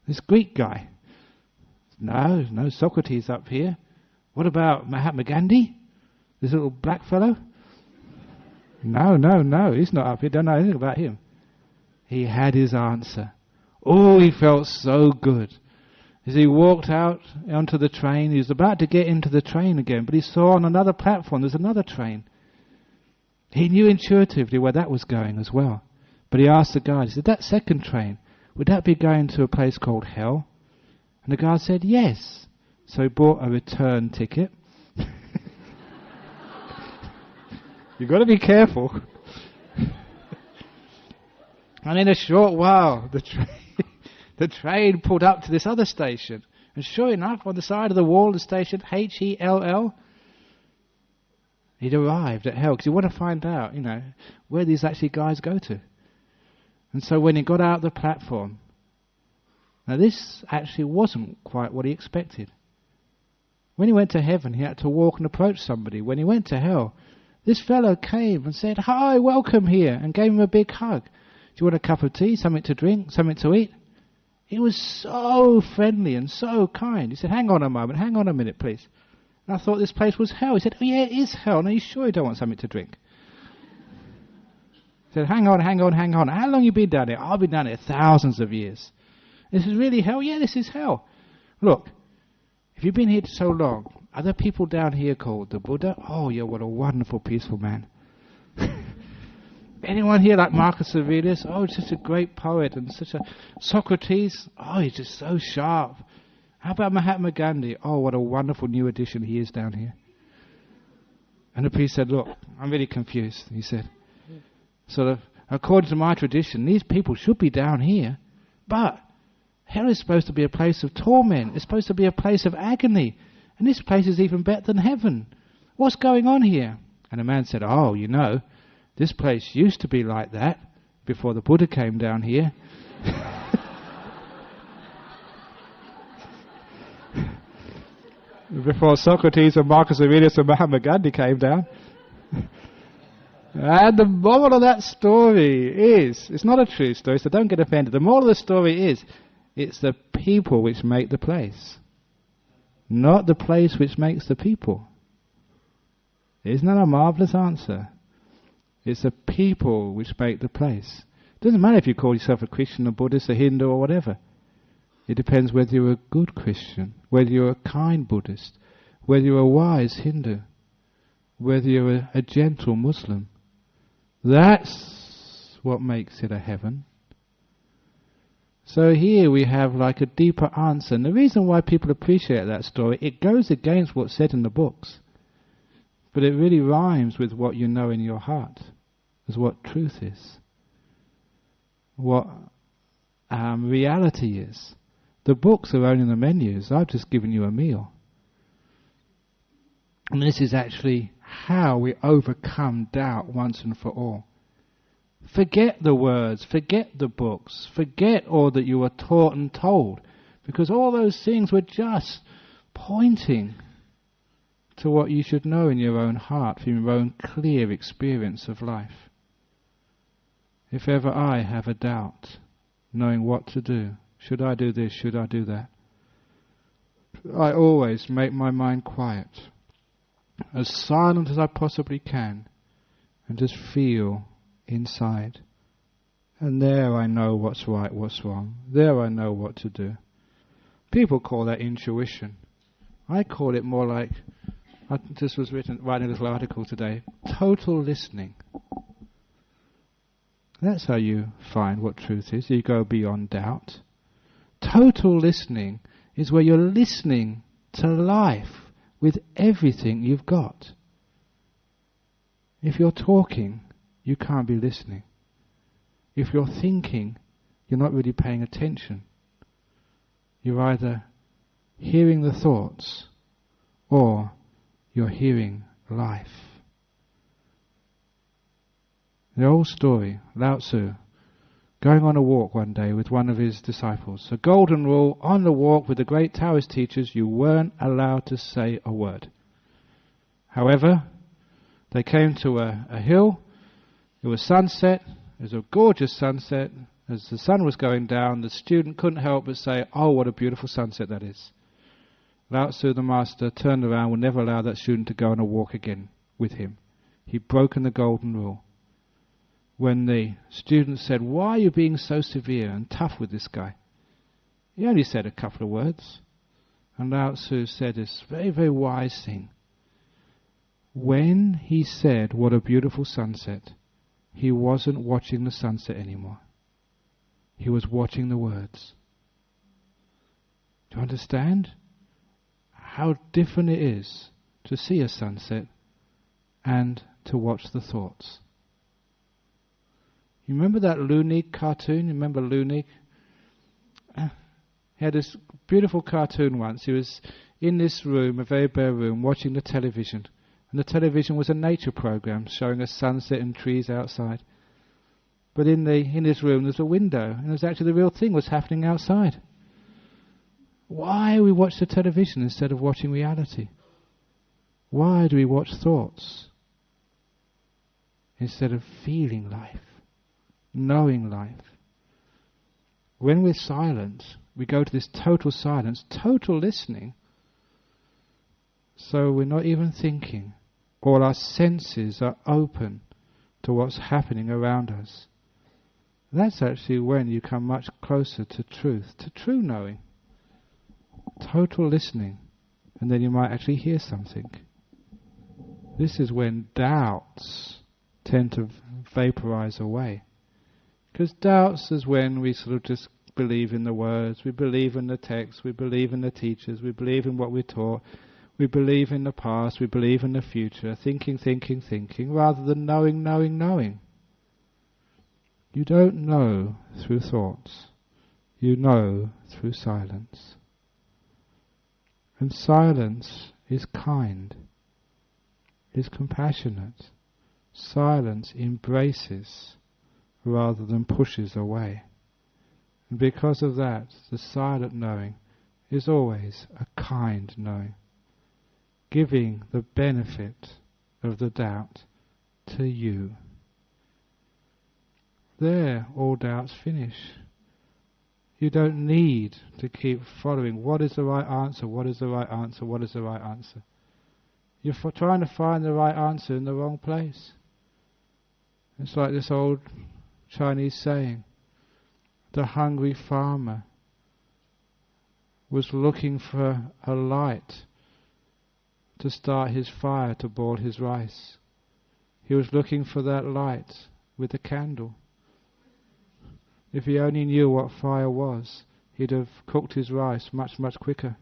A: this Greek guy? No Socrates up here. What about Mahatma Gandhi, this little black fellow? No, he's not up here. Don't know anything about him. He had his answer. Oh, he felt so good. As he walked out onto the train, he was about to get into the train again, but he saw on another platform there's another train. He knew intuitively where that was going as well. But he asked the guard, he said, that second train, would that be going to a place called hell? And the guard said, yes. So he bought a return ticket. You've got to be careful. And in a short while, the train pulled up to this other station. And sure enough, on the side of the wall, the station, H-E-L-L, he'd arrived at hell, because you want to find out, where these actually guys go to. And so when he got out the platform, now this actually wasn't quite what he expected. When he went to heaven, he had to walk and approach somebody. When he went to hell, this fellow came and said, hi, welcome here, and gave him a big hug. Do you want a cup of tea, something to drink, something to eat? He was so friendly and so kind. He said, hang on a minute, please. And I thought this place was hell. He said, oh yeah, it is hell. Now, are you sure you don't want something to drink? He said, hang on. How long you been down here? I've been down here thousands of years. This is really hell? Yeah, this is hell. Look, if you've been here so long, are there people down here called the Buddha? Oh yeah, what a wonderful, peaceful man. Anyone here like Marcus Aurelius? Oh, he's such a great poet and such a... Socrates? Oh, he's just so sharp. How about Mahatma Gandhi? Oh, what a wonderful new addition he is down here. And the priest said, look, I'm really confused, he said. Sort of, according to my tradition, these people should be down here, but hell is supposed to be a place of torment. It's supposed to be a place of agony. And this place is even better than heaven. What's going on here? And the man said, oh, you know, this place used to be like that before the Buddha came down here. Before Socrates and Marcus Aurelius and Mahatma Gandhi came down. And the moral of that story is, it's not a true story, so don't get offended. The moral of the story is, it's the people which make the place, not the place which makes the people. Isn't that a marvelous answer? It's the people which make the place. It doesn't matter if you call yourself a Christian, a Buddhist, a Hindu or whatever. It depends whether you're a good Christian, whether you're a kind Buddhist, whether you're a wise Hindu, whether you're a gentle Muslim. That's what makes it a heaven. So here we have like a deeper answer. And the reason why people appreciate that story, it goes against what's said in the books. But it really rhymes with what you know in your heart, as what truth is. What reality is. The books are only the menus. I've just given you a meal. And this is actually how we overcome doubt once and for all. Forget the words, forget the books, forget all that you were taught and told, because all those things were just pointing to what you should know in your own heart, from your own clear experience of life. If ever I have a doubt, knowing what to do, should I do this, should I do that, I always make my mind quiet, as silent as I possibly can, and just feel inside. And there I know what's right, what's wrong. There I know what to do. People call that intuition. I call it more like, I just was writing a little article today, total listening. That's how you find what truth is. You go beyond doubt. Total listening is where you're listening to life with everything you've got. If you're talking, you can't be listening. If you're thinking, you're not really paying attention. You're either hearing the thoughts or you're hearing life. The old story, Lao Tzu, going on a walk one day with one of his disciples. A golden rule, on the walk with the great Taoist teachers, you weren't allowed to say a word. However, they came to a hill. It was sunset. It was a gorgeous sunset. As the sun was going down, the student couldn't help but say, oh, what a beautiful sunset that is. Lao Tzu, the master, turned around, would never allow that student to go on a walk again with him. He'd broken the golden rule. When the student said, why are you being so severe and tough with this guy? He only said a couple of words. And Lao Tzu said this very, very wise thing. When he said, what a beautiful sunset, he wasn't watching the sunset anymore. He was watching the words. Do you understand how different it is to see a sunset and to watch the thoughts? You remember that Lunik cartoon? You remember Lunik? He had this beautiful cartoon once. He was in this room, a very bare room, watching the television. And the television was a nature program showing a sunset and trees outside. But in his room there's a window, and it was actually the real thing was happening outside. Why do we watch the television instead of watching reality? Why do we watch thoughts instead of feeling life? Knowing life. When we're silent, we go to this total silence, total listening. So we're not even thinking. All our senses are open to what's happening around us. That's actually when you come much closer to truth, to true knowing. Total listening. And then you might actually hear something. This is when doubts tend to vaporize away. Because doubts is when we sort of just believe in the words, we believe in the text, we believe in the teachers, we believe in what we're taught, we believe in the past, we believe in the future, thinking, rather than knowing. You don't know through thoughts, you know through silence. And silence is kind, is compassionate. Silence embraces rather than pushes away. And because of that, the silent knowing is always a kind knowing, giving the benefit of the doubt to you. There, all doubts finish. You don't need to keep following what is the right answer, what is the right answer, what is the right answer. You're trying to find the right answer in the wrong place. It's like this old Chinese saying, the hungry farmer was looking for a light to start his fire to boil his rice. He was looking for that light with a candle. If he only knew what fire was, he'd have cooked his rice much, much quicker.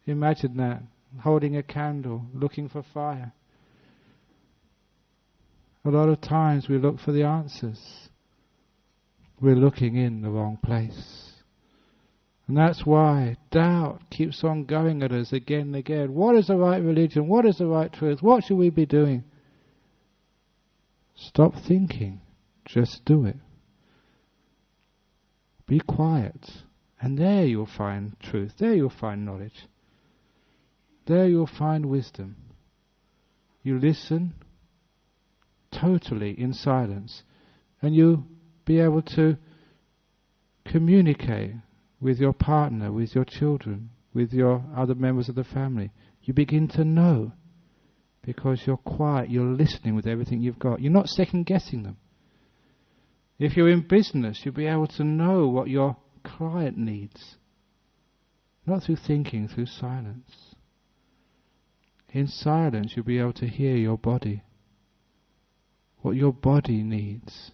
A: Imagine that, holding a candle, looking for fire. A lot of times we look for the answers. We're looking in the wrong place. And that's why doubt keeps on going at us again and again. What is the right religion? What is the right truth? What should we be doing? Stop thinking. Just do it. Be quiet. And there you'll find truth. There you'll find knowledge. There you'll find wisdom. You listen totally in silence, and you'll be able to communicate with your partner, with your children, with your other members of the family. You begin to know because you're quiet, you're listening with everything you've got. You're not second guessing them. If you're in business, you'll be able to know what your client needs. Not through thinking, through silence. In silence, you'll be able to hear your body. What your body needs.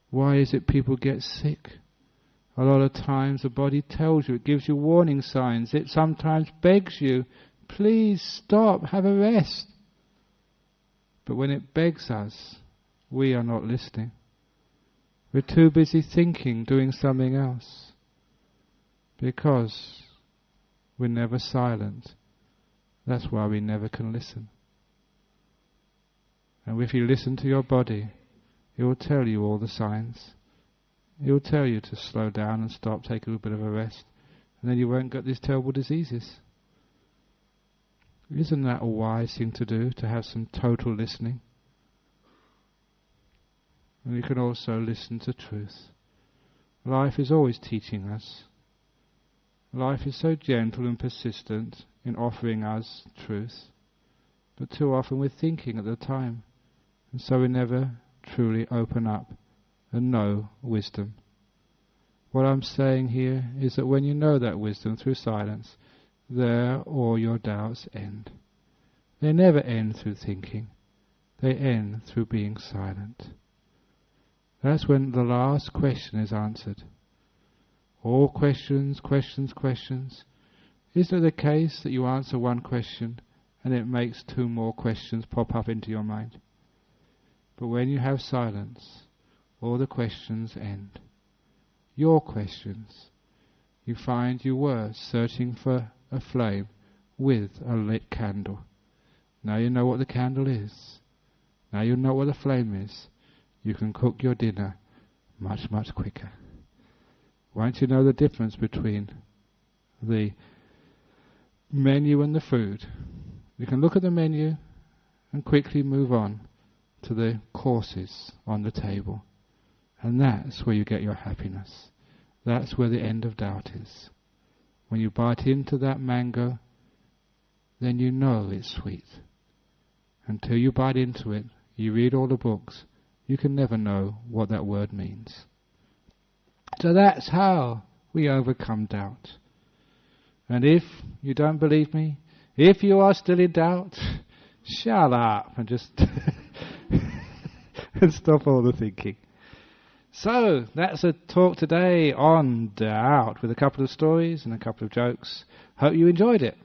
A: Why is it people get sick? A lot of times the body tells you, it gives you warning signs. It sometimes begs you, please stop, have a rest. But when it begs us, we are not listening. We're too busy thinking, doing something else. Because we're never silent. That's why we never can listen. And if you listen to your body, it will tell you all the signs. It will tell you to slow down and stop, take a little bit of a rest, and then you won't get these terrible diseases. Isn't that a wise thing to do, to have some total listening? And you can also listen to truth. Life is always teaching us. Life is so gentle and persistent in offering us truth, but too often we're thinking at the time, and so we never truly open up and know wisdom. What I'm saying here is that when you know that wisdom through silence, there all your doubts end. They never end through thinking. They end through being silent. That's when the last question is answered. All questions. Is it the case that you answer one question and it makes two more questions pop up into your mind? But when you have silence, all the questions end. Your questions. You find you were searching for a flame with a lit candle. Now you know what the candle is. Now you know what the flame is. You can cook your dinner much, much quicker. Once you know the difference between the menu and the food, you can look at the menu and quickly move on to the courses on the table. And that's where you get your happiness. That's where the end of doubt is. When you bite into that mango, then you know it's sweet. Until you bite into it, you read all the books, you can never know what that word means. So that's how we overcome doubt. And if you don't believe me, if you are still in doubt, shut up and just and stop all the thinking. So, that's a talk today on doubt with a couple of stories and a couple of jokes. Hope you enjoyed it.